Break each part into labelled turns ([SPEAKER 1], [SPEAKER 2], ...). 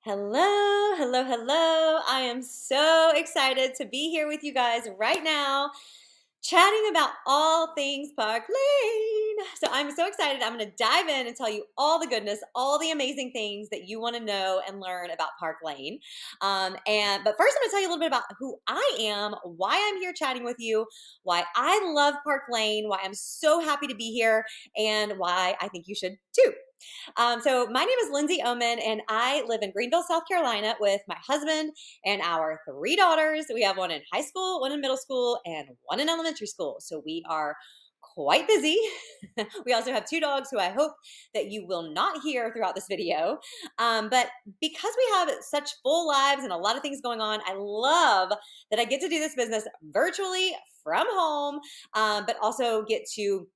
[SPEAKER 1] Hello, hello, hello. I am so excited to be here with you guys right now, chatting about all things Park Lane. So I'm so excited. I'm going to dive in and tell you all the goodness, all the amazing things that you want to know and learn about Park Lane. But first, I'm going to tell you a little bit about who I am, why I'm here chatting with you, why I love Park Lane, why I'm so happy to be here, and why I think you should too. So my name is Lindsay Oehmen, and I live in Greenville, South Carolina with my husband and our three daughters. We have one in high school, one in middle school, and one in elementary school. So we are quite busy. We also have two dogs who I hope that you will not hear throughout this video. But because we have such full lives and a lot of things going on, I love that I get to do this business virtually from home, but also get to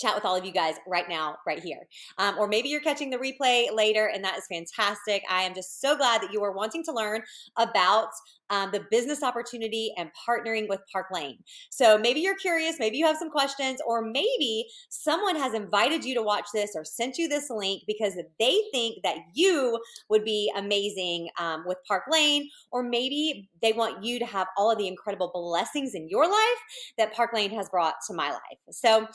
[SPEAKER 1] chat with all of you guys right now, right here. Or maybe you're catching the replay later, and that is fantastic. I am just so glad that you are wanting to learn about the business opportunity and partnering with Park Lane. So maybe you're curious, maybe you have some questions, or maybe someone has invited you to watch this or sent you this link because they think that you would be amazing with Park Lane, or maybe they want you to have all of the incredible blessings in your life that Park Lane has brought to my life. So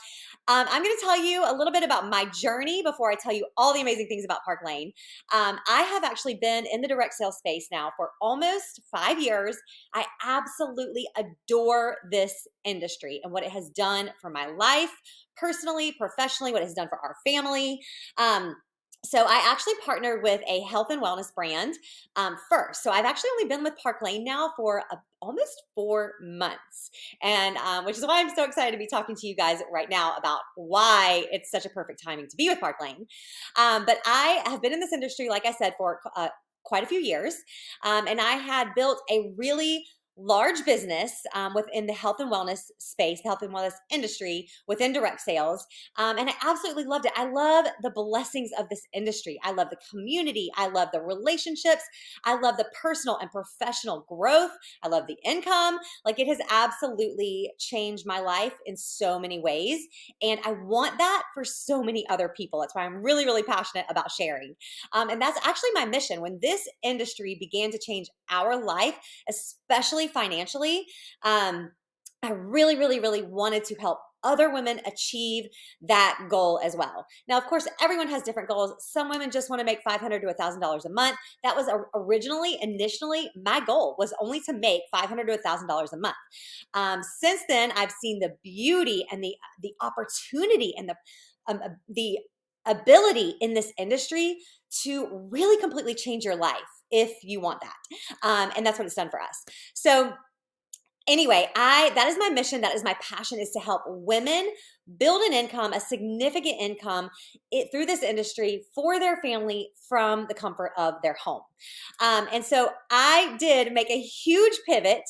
[SPEAKER 1] I'm going to tell you a little bit about my journey before I tell you all the amazing things about Park Lane. I have actually been in the direct sales space now for almost 5 years. I absolutely adore this industry and what it has done for my life, personally, professionally, what it has done for our family. So I actually partnered with a health and wellness brand first. So I've actually only been with Park Lane now for almost 4 months, and which is why I'm so excited to be talking to you guys right now about why it's such a perfect timing to be with Park Lane. But I have been in this industry, like I said, for quite a few years, and I had built a really large business within the health and wellness space, the health and wellness industry within direct sales. And I absolutely loved it. I love the blessings of this industry. I love the community. I love the relationships. I love the personal and professional growth. I love the income. Like, it has absolutely changed my life in so many ways. And I want that for so many other people. That's why I'm really, really passionate about sharing. And that's actually my mission. When this industry began to change our life, especially financially, I really, really, really wanted to help other women achieve that goal as well. Now, of course, everyone has different goals. Some women just want to make $500 to $1,000 a month. That was initially, my goal was only to make $500 to $1,000 a month. Since then, I've seen the beauty and the opportunity and the ability in this industry to really completely change your life if you want that. And that's what it's done for us. So anyway, that is my mission. That is my passion, is to help women build an income, a significant income through this industry for their family from the comfort of their home. And so I did make a huge pivot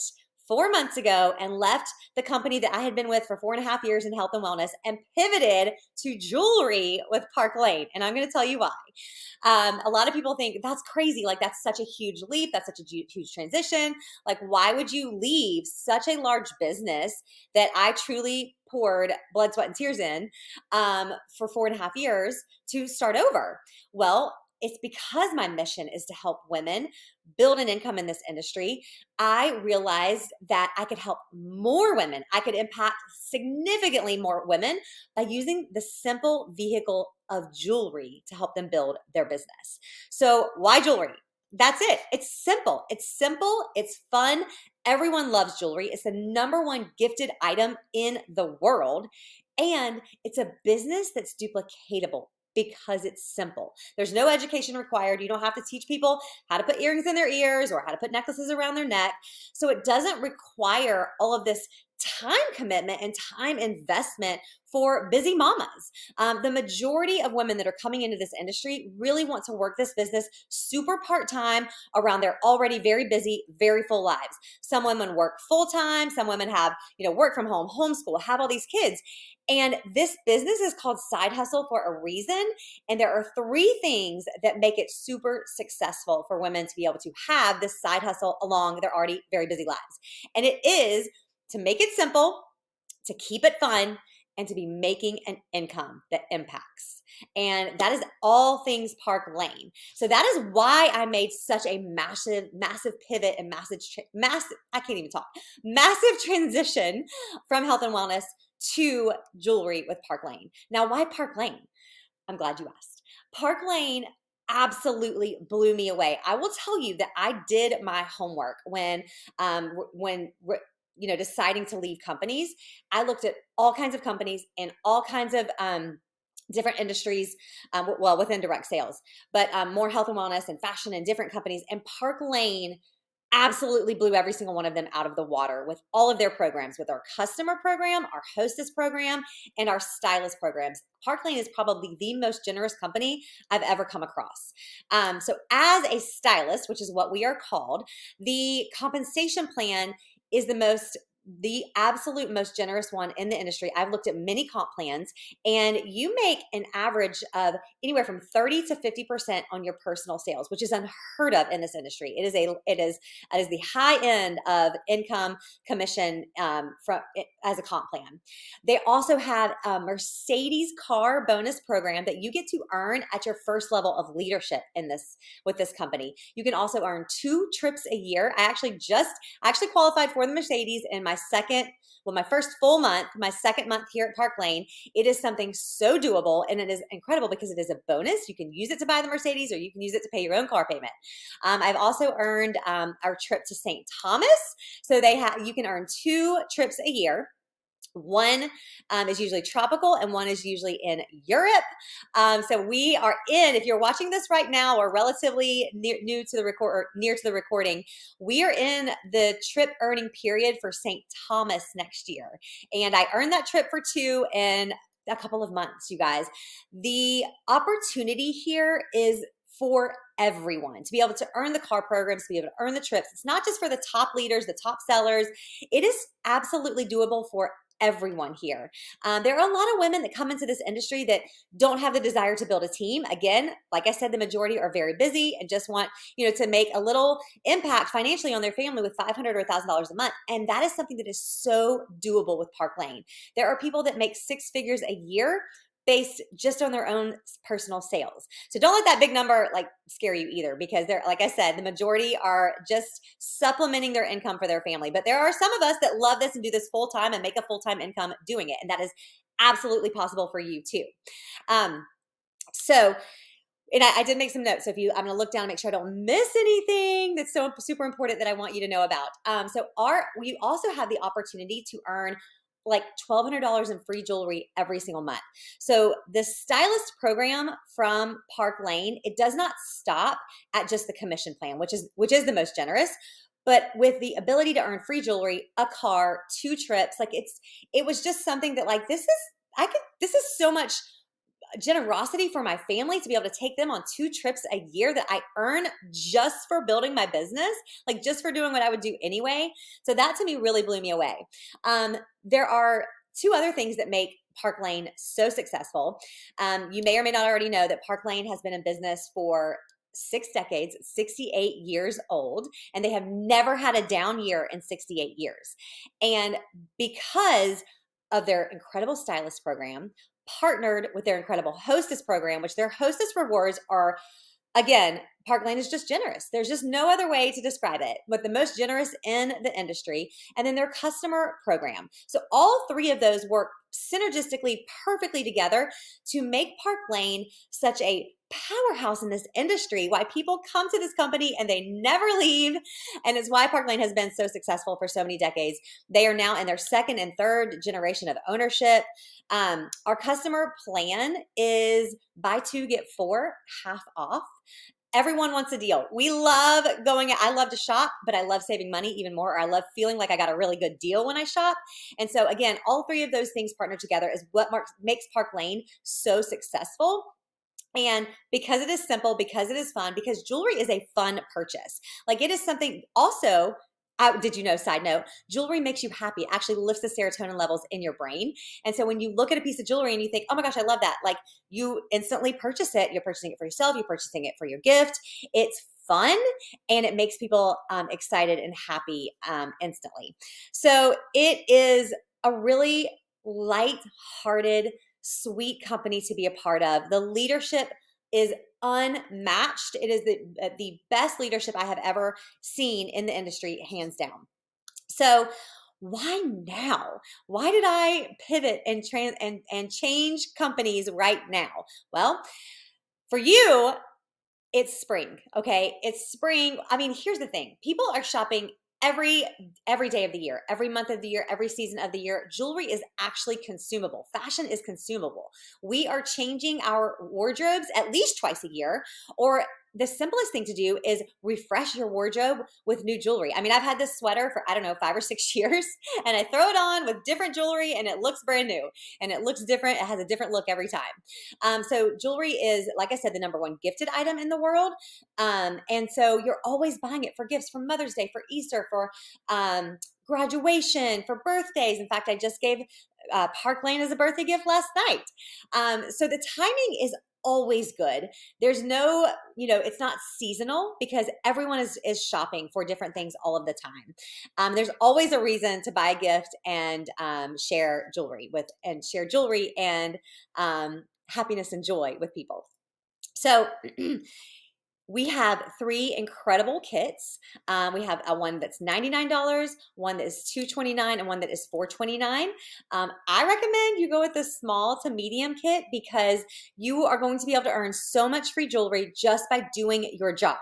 [SPEAKER 1] 4 months ago and left the company that I had been with for 4.5 years in health and wellness and pivoted to jewelry with Park Lane. And I'm going to tell you why. A lot of people think that's crazy. Like, that's such a huge leap. That's such a huge transition. Like, why would you leave such a large business that I truly poured blood, sweat, and tears in for 4.5 years to start over? Well, it's because my mission is to help women build an income in this industry. I realized that I could help more women. I could impact significantly more women by using the simple vehicle of jewelry to help them build their business. So why jewelry? That's it. It's simple. It's simple. It's fun. Everyone loves jewelry. It's the #1 gifted item in the world. And it's a business that's duplicatable because it's simple. There's no education required. You don't have to teach people how to put earrings in their ears or how to put necklaces around their neck. So it doesn't require all of this time commitment and time investment for busy mamas. The majority of women that are coming into this industry really want to work this business super part-time around their already very busy, very full lives. Some women work full-time. Some women have, work from home, homeschool, have all these kids. And this business is called side hustle for a reason. And there are 3 things that make it super successful for women to be able to have this side hustle along their already very busy lives. And it is to make it simple, to keep it fun, and to be making an income that impacts. And that is all things Park Lane. So that is why I made such a massive pivot and I can't even talk, massive transition from health and wellness to jewelry with Park Lane. Now, why Park Lane? I'm glad you asked. Park Lane absolutely blew me away. I will tell you that I did my homework when deciding to leave companies. I looked at all kinds of companies and all kinds of different industries, within direct sales, but more health and wellness and fashion and different companies. And Park Lane absolutely blew every single one of them out of the water with all of their programs, with our customer program, our hostess program, and our stylist programs. Park Lane is probably the most generous company I've ever come across. So as a stylist, which is what we are called, the compensation plan is the absolute most generous one in the industry. I've looked at many comp plans, and you make an average of anywhere from 30 to 50% on your personal sales, which is unheard of in this industry. It is the high end of income commission as a comp plan. They also have a Mercedes car bonus program that you get to earn at your first level of leadership with this company. You can also earn 2 trips a year. I actually qualified for the Mercedes in my first full month, my second month here at Park Lane. It is something so doable, and it is incredible because it is a bonus. You can use it to buy the Mercedes, or you can use it to pay your own car payment. I've also earned our trip to St. Thomas. So you can earn 2 trips a year. One is usually tropical, and one is usually in Europe. So we are if you're watching this right now or relatively near to the recording, we are in the trip earning period for St. Thomas next year. And I earned that trip for 2 in a couple of months, you guys. The opportunity here is for everyone to be able to earn the car programs, to be able to earn the trips. It's not just for the top leaders, the top sellers. It is absolutely doable for everyone here. There are a lot of women that come into this industry that don't have the desire to build a team. Again, like I said, the majority are very busy and just want, to make a little impact financially on their family with $500 or $1,000 a month. And that is something that is so doable with Park Lane. There are people that make 6 figures a year based just on their own personal sales. So don't let that big number scare you either, because like I said, the majority are just supplementing their income for their family. But there are some of us that love this and do this full time and make a full-time income doing it. And that is absolutely possible for you too. And I did make some notes. So I'm going to look down and make sure I don't miss anything that's so super important that I want you to know about. We also have the opportunity to earn $1,200 in free jewelry every single month. So the stylist program from Park Lane, it does not stop at just the commission plan, which is the most generous. But with the ability to earn free jewelry, a car, 2 trips, it was just something that this is so much generosity for my family to be able to take them on 2 trips a year that I earn just for building my business, just for doing what I would do anyway. So that to me really blew me away. There are 2 other things that make Park Lane so successful. You may or may not already know that Park Lane has been in business for 6 decades, 68 years old, and they have never had a down year in 68 years. And because of their incredible stylist program, partnered with their incredible hostess program, which their hostess rewards are, again, Park Lane is just generous. There's just no other way to describe it, but the most generous in the industry. And then their customer program. So all 3 of those work synergistically perfectly together to make Park Lane such a powerhouse in this industry, why people come to this company and they never leave. And it's why Park Lane has been so successful for so many decades. They are now in their 2nd and 3rd generation of ownership. Our customer plan is buy 2, get 4 half off. Everyone wants a deal. I love to shop, but I love saving money even more. Or I love feeling like I got a really good deal when I shop. And so again, all 3 of those things partnered together is what makes Park Lane so successful. And because it is simple, because it is fun, because jewelry is a fun purchase. It is something also, did you know, side note, jewelry makes you happy. It actually lifts the serotonin levels in your brain. And so when you look at a piece of jewelry and you think, oh my gosh, I love that, you instantly purchase it. You're purchasing it for yourself. You're purchasing it for your gift. It's fun, and it makes people excited and happy instantly. So it is a really light-hearted, sweet company to be a part of. The leadership is unmatched. It is the best leadership I have ever seen in the industry, hands down. So why now? Why did I pivot and change companies right now? Well, for you, it's spring, okay? It's spring. I mean, here's the thing. People are shopping every day of the year, every month of the year, every season of the year. Jewelry is actually consumable. Fashion is consumable. We are changing our wardrobes at least twice a year, or the simplest thing to do is refresh your wardrobe with new jewelry. I mean, I've had this sweater for, I don't know, 5 or 6 years, and I throw it on with different jewelry and it looks brand new and it looks different. It has a different look every time. So jewelry is, like I said, the number one gifted item in the world. And so you're always buying it for gifts, for Mother's Day, for Easter, for graduation, for birthdays. In fact, I just gave Park Lane as a birthday gift last night. So the timing is always good. There's no, it's not seasonal because everyone is shopping for different things all of the time. There's always a reason to buy a gift and share jewelry and happiness and joy with people. So we have 3 incredible kits. We have one that's $99, one that is $229, and one that is $429. I recommend you go with the small to medium kit because you are going to be able to earn so much free jewelry just by doing your job.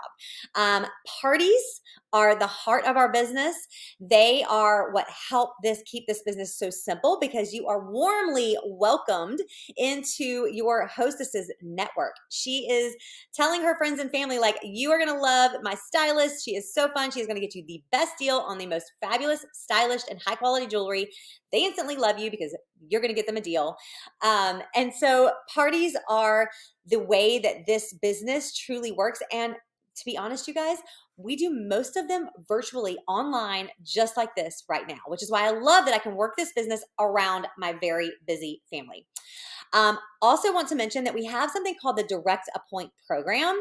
[SPEAKER 1] Parties are the heart of our business. They are what help keep this business so simple because you are warmly welcomed into your hostess's network. She is telling her friends and family, like, you are going to love my stylist. She is so fun. She is going to get you the best deal on the most fabulous, stylish, and high quality jewelry. They instantly love you because you're going to get them a deal. And so parties are the way that this business truly works. And to be honest, you guys, we do most of them virtually online, just like this right now, which is why I love that I can work this business around my very busy family. Also want to mention that we have something called the Direct Appoint program.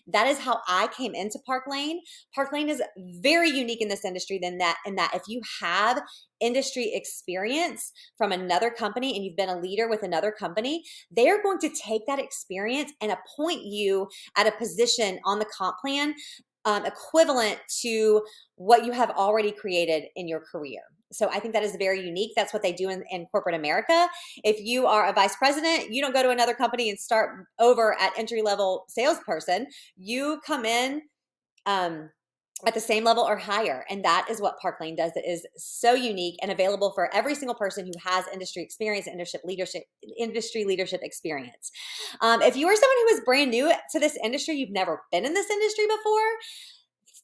[SPEAKER 1] That is how I came into Park Lane. Park Lane is very unique in this industry in that if you have industry experience from another company and you've been a leader with another company, they are going to take that experience and appoint you at a position on the comp plan equivalent to what you have already created in your career. So I think that is very unique. That's what they do in corporate America. If you are a vice president, you don't go to another company and start over at entry-level salesperson. You come in at the same level or higher. And that is what Park Lane does that is so unique and available for every single person who has industry experience, industry leadership experience. If you are someone who is brand new to this industry, you've never been in this industry before,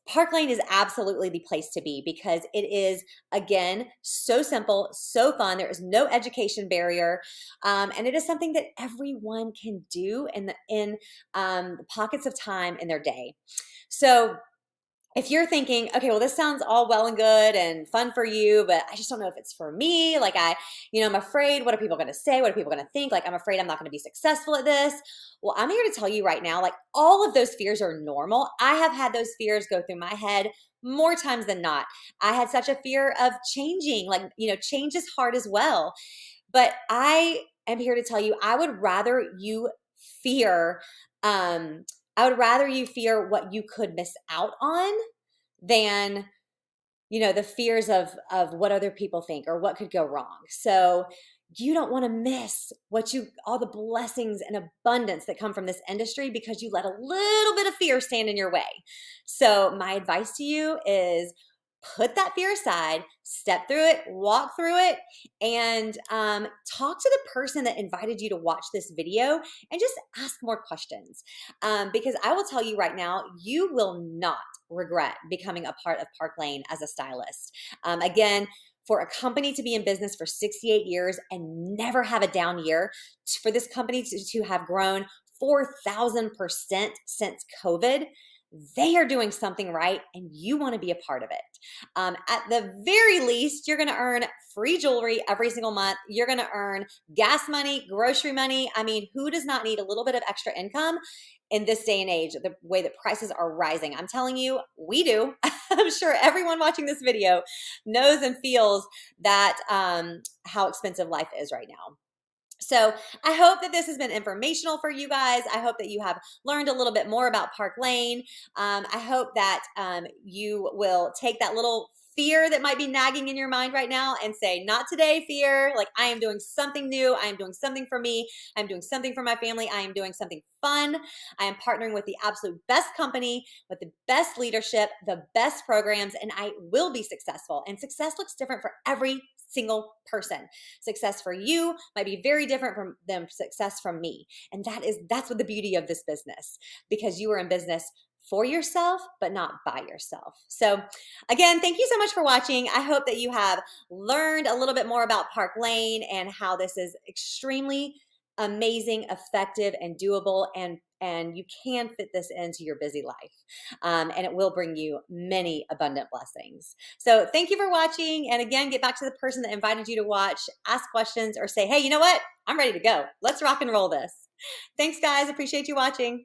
[SPEAKER 1] Park Lane is absolutely the place to be because it is, again, so simple, so fun. There is no education barrier, and it is something that everyone can do in the pockets of time in their day. So if you're thinking, okay, well, this sounds all well and good and fun for you, but I just don't know if it's for me. Like I'm afraid, what are people going to say? What are people going to think? Like, I'm afraid I'm not going to be successful at this. Well, I'm here to tell you right now, like, all of those fears are normal. I have had those fears go through my head more times than not. I had such a fear of changing, change is hard as well. But I am here to tell you, I would rather you fear, what you could miss out on than, the fears of what other people think or what could go wrong. So you don't want to miss all the blessings and abundance that come from this industry because you let a little bit of fear stand in your way. So my advice to you is put that fear aside, step through it, walk through it, and talk to the person that invited you to watch this video and just ask more questions. Because I will tell you right now, you will not regret becoming a part of Park Lane as a stylist. Again, for a company to be in business for 68 years and never have a down year, for this company to have grown 4,000% since COVID, they are doing something right and you want to be a part of it. At the very least, you're going to earn free jewelry every single month. You're going to earn gas money, grocery money. I mean, who does not need a little bit of extra income in this day and age, the way that prices are rising? I'm telling you, we do. I'm sure everyone watching this video knows and feels that how expensive life is right now. So I hope that this has been informational for you guys. I hope that you have learned a little bit more about Park Lane. I hope that you will take that little fear that might be nagging in your mind right now and say, not today, fear. Like, I am doing something new. I am doing something for me. I'm doing something for my family. I am doing something fun. I am partnering with the absolute best company, with the best leadership, the best programs, and I will be successful. And success looks different for every single person. Success for you might be very different from them success from me. And that's what the beauty of this business, because you are in business for yourself, but not by yourself. So again, thank you so much for watching. I hope that you have learned a little bit more about Park Lane and how this is extremely amazing, effective, and doable, and you can fit this into your busy life, and it will bring you many abundant blessings. So thank you for watching, and again, get back to the person that invited you to watch, ask questions, or say, hey, you know what? I'm ready to go. Let's rock and roll this. Thanks, guys. Appreciate you watching.